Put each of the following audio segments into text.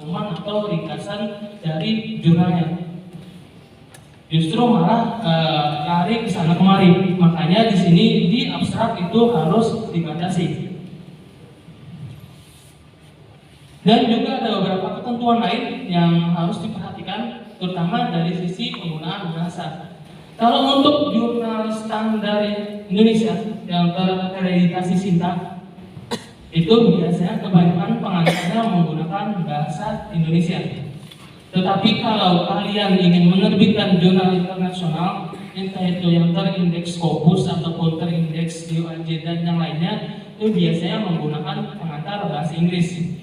rangkuman atau ringkasan dari jurnalnya. Justru malah lari ke sana kemari. Makanya di sini di abstrak itu harus dibatasi. Dan juga ada beberapa ketentuan lain yang harus diperhatikan, terutama dari sisi penggunaan bahasa. Kalau untuk jurnal standar Indonesia yang terakreditasi SINTA, itu biasanya kebanyakan pengantarnya menggunakan bahasa Indonesia. Tetapi kalau kalian ingin menerbitkan jurnal internasional, entah itu yang terindeks Scopus ataupun terindeks DOAJ dan yang lainnya, itu biasanya menggunakan pengantar bahasa Inggris.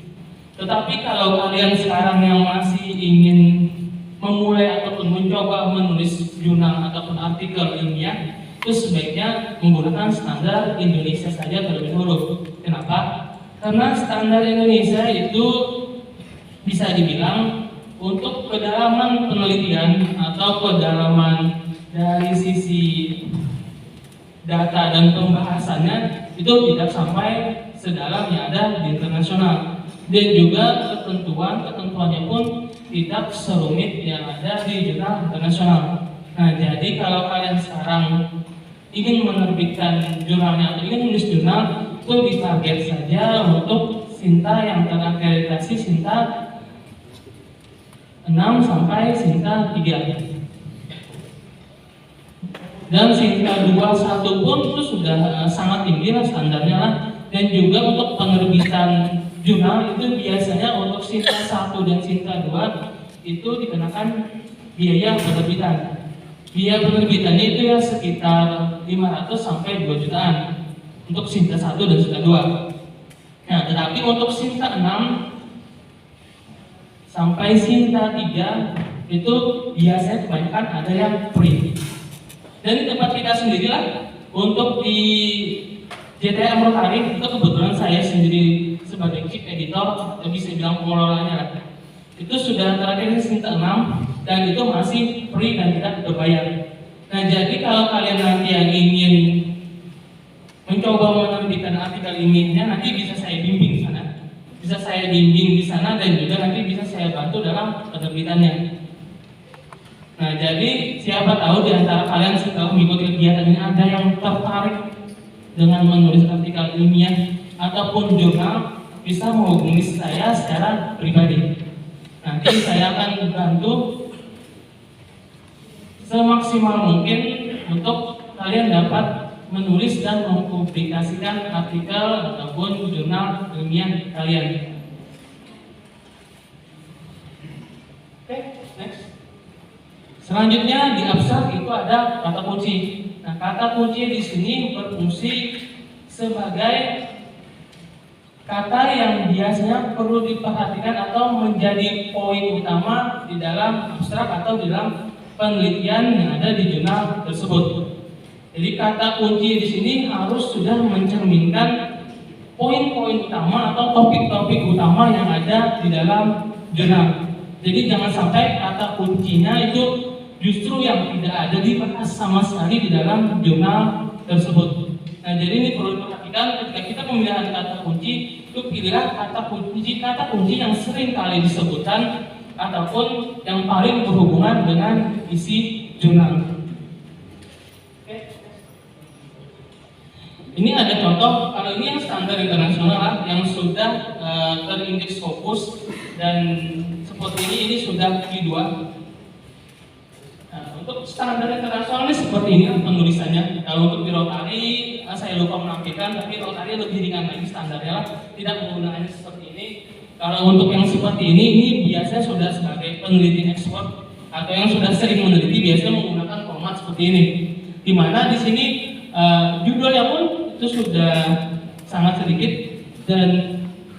Tetapi kalau kalian sekarang yang masih ingin memulai ataupun mencoba menulis jurnal ataupun artikel ilmiah, itu sebaiknya menggunakan standar Indonesia saja terlebih dahulu. Kenapa? Karena standar Indonesia itu bisa dibilang untuk kedalaman penelitian atau kedalaman dari sisi data dan pembahasannya itu tidak sampai sedalam yang ada di internasional. Dan juga ketentuannya pun tidak serumit yang ada di jurnal internasional. Nah, jadi kalau kalian sekarang ingin menerbitkan jurnalnya atau ingin menulis jurnal, itu ditarget saja untuk SINTA yang terakreditasi SINTA 6 sampai SINTA 3. Dan SINTA 21 pun itu sudah sangat tinggi lah standarnya lah. Dan juga untuk penerbitan jurnal itu biasanya untuk SINTA 1 dan SINTA 2 itu dikenakan biaya penerbitan. Biaya penerbitannya itu ya sekitar 500 sampai 2 jutaan untuk SINTA 1 dan SINTA 2. Nah, tetapi untuk SINTA 6 sampai SINTA 3 itu biasanya kebanyakan ada yang free. Dan di tempat kita sendirilah untuk di JTM Rotary itu kebetulan saya sendiri sebagai chief editor, bisa bilang pengelolanya lah. Itu sudah terakhir SINTA 6 dan itu masih free dan tidak berbayar. Nah, jadi kalau kalian nanti yang ingin mencoba menerbitkan artikel ilmiahnya, nanti bisa saya bimbing di sana. Bisa saya bimbing di sana dan juga nanti bisa saya bantu dalam penerbitannya. Nah, jadi siapa tahu di antara kalian setelah mengikuti kegiatan ini ada yang tertarik dengan menulis artikel ilmiah ataupun jurnal, bisa menghubungi saya secara pribadi. Nanti saya akan bantu semaksimal mungkin untuk kalian dapat menulis dan mempublikasikan artikel ataupun jurnal ilmiah kalian. Oke, next. Selanjutnya di abstrak itu ada kata kunci. Nah, kata kunci di sini berfungsi sebagai kata yang biasanya perlu diperhatikan atau menjadi poin utama di dalam abstrak atau di dalam penelitian yang ada di jurnal tersebut. Jadi kata kunci di sini harus sudah mencerminkan poin-poin utama atau topik-topik utama yang ada di dalam jurnal. Jadi jangan sampai kata kuncinya itu justru yang tidak ada dibahas sama sekali di dalam jurnal tersebut. Nah, jadi ini perlu diperhatikan ketika kita pemilihan kata kunci, itu pilihlah kata kunci yang sering kali disebutkan ataupun yang paling berhubungan dengan isi jurnal. Oke. Ini ada contoh, kalau ini yang standar internasional yang sudah terindeks Scopus dan seperti ini sudah Q2. Untuk standar internasional ini seperti ini penulisannya. Kalau untuk di Rotary saya lupa menampilkan, tapi Rotary lebih ringan lagi standarnya lah, tidak menggunakannya seperti ini. Kalau untuk yang seperti ini biasanya sudah sebagai peneliti ekspor atau yang sudah sering meneliti biasanya menggunakan format seperti ini. Di mana di sini judulnya pun itu sudah sangat sedikit dan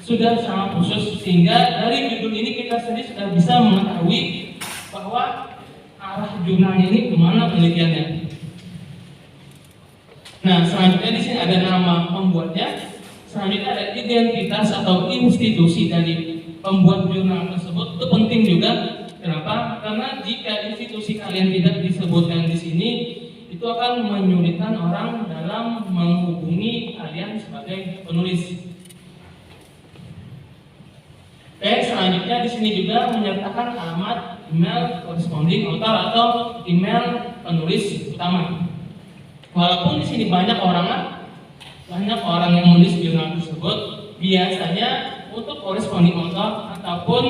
sudah sangat khusus, sehingga dari judul ini kita sendiri sudah bisa mengetahui bahwa arah jurnalnya ini kemana penelitiannya. Nah, selanjutnya di sini ada nama pembuatnya. Selanjutnya ada identitas atau institusi dari pembuat jurnal tersebut. Itu penting juga. Kenapa? Karena jika institusi kalian tidak disebutkan di sini, itu akan menyulitkan orang dalam menghubungi kalian sebagai penulis. Oke, selanjutnya di sini juga menyertakan alamat email corresponding author atau email penulis utama. Walaupun di sini banyak orang yang menulis jurnal tersebut, biasanya untuk corresponding author ataupun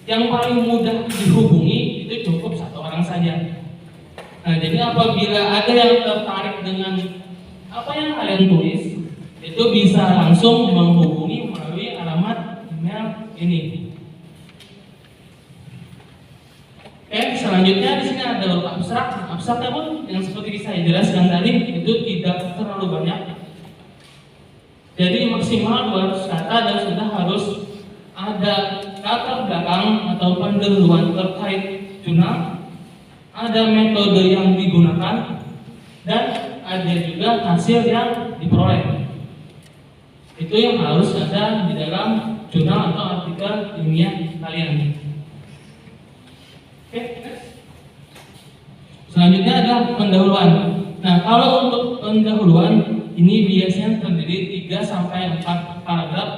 yang paling mudah dihubungi itu cukup satu orang saja. Nah, jadi apabila ada yang tertarik dengan apa yang kalian tulis, itu bisa langsung menghubungi melalui alamat email ini. Oke, selanjutnya di sini ada huruf abstrak. Abstraknya pun yang seperti saya jelaskan tadi itu tidak terlalu banyak. Jadi maksimal 200 kata dan sudah harus ada latar belakang atau pendahuluan terkait jurnal, ada metode yang digunakan, dan ada juga hasil yang diperoleh. Itu yang harus ada di dalam jurnal atau artikel ilmiah kalian. Oke, selanjutnya adalah pendahuluan. Nah, kalau untuk pendahuluan ini biasanya terdiri 3-4 paragraf,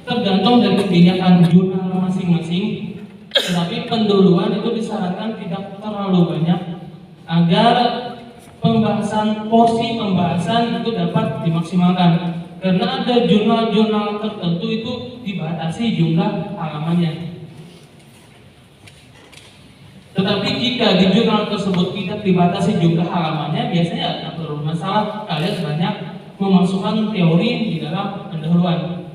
tergantung dari kebijakan jurnal masing-masing. Tetapi pendahuluan itu disarankan tidak terlalu banyak agar porsi pembahasan itu dapat dimaksimalkan. Karena ada jurnal-jurnal tertentu itu dibatasi jumlah halamannya. Tetapi jika di jurnal tersebut tidak dibatasi jumlah halamannya, biasanya tidak perlu masalah kalian banyak memasukkan teori di dalam pendahuluan.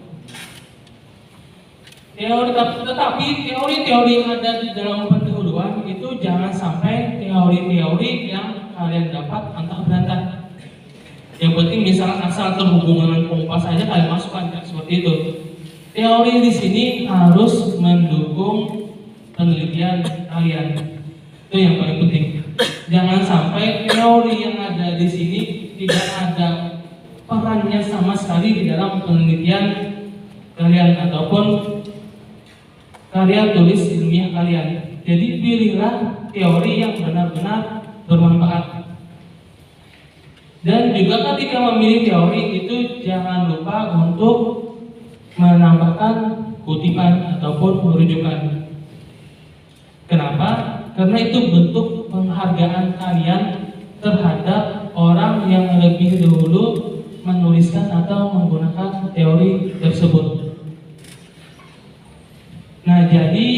Tetapi teori-teori yang ada di dalam pendahuluan itu jangan sampai teori-teori yang kalian dapat antah-berantah. Yang penting misalnya asal terhubung dengan kompas saja kalian masukkan, seperti itu. Teori di sini harus mendukung penelitian kalian. Itu yang paling penting. Jangan sampai teori yang ada di sini tidak ada perannya sama sekali di dalam penelitian kalian ataupun karya tulis ilmiah kalian. Jadi pilihlah teori yang benar-benar bermanfaat. Dan juga ketika memilih teori itu jangan lupa untuk menambahkan kutipan ataupun rujukan. Kenapa? Karena itu bentuk penghargaan kalian terhadap orang yang lebih dahulu menuliskan atau menggunakan teori tersebut. Nah, jadi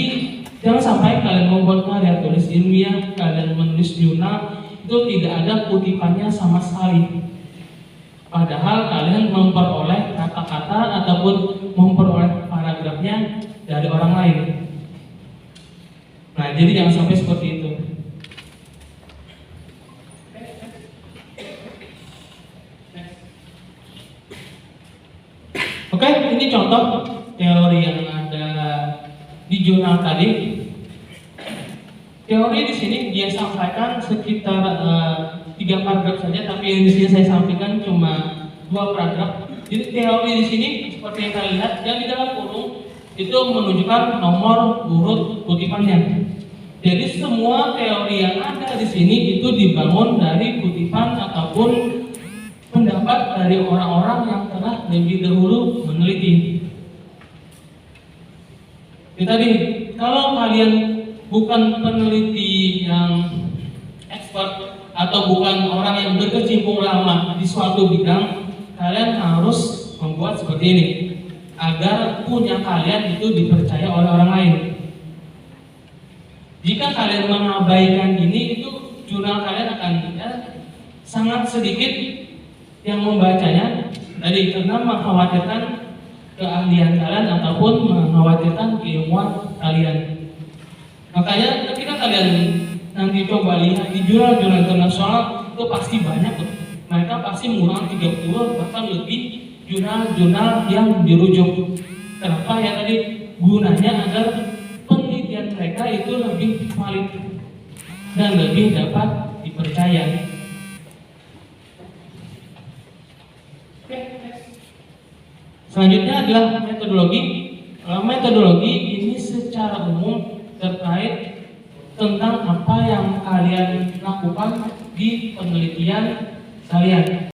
jangan sampai kalian membuat karya tulis ilmiah, kalian menulis jurnal itu tidak ada kutipannya sama sekali. Padahal kalian memperoleh kata-kata ataupun memperoleh paragrafnya dari orang lain. Nah, jadi jangan sampai seperti itu. Oke, ini contoh teori yang ada di jurnal tadi. Teori di sini dia sampaikan sekitar 3 paragraf saja, tapi yang di sini saya sampaikan cuma 2 paragraf. Jadi teori di sini seperti yang kalian lihat, yang di dalam kurung itu menunjukkan nomor urut kutipannya. Jadi semua teori yang ada di sini itu dibangun dari kutipan ataupun pendapat dari orang-orang yang telah lebih dahulu meneliti. Tadi kalau kalian bukan peneliti yang expert atau bukan orang yang berkecimpung lama di suatu bidang, kalian harus membuat seperti ini agar punya kalian itu dipercaya oleh orang lain. Jika kalian mengabaikan ini, itu jurnal kalian akan sangat sedikit yang membacanya. Tadi karena mengkhawatirkan keahlian kalian ataupun mengkhawatirkan keilmuan kalian. Makanya ketika kalian nanti coba lihat di jurnal-jurnal internasional itu pasti banyak tuh. Mereka pasti menggunakan 30 bahkan lebih jurnal-jurnal yang dirujuk. Kenapa? Ya tadi gunanya agar penelitian mereka itu lebih valid dan lebih dapat dipercaya. Selanjutnya adalah metodologi. Metodologi ini secara umum terkait tentang apa yang kalian lakukan di penelitian kalian.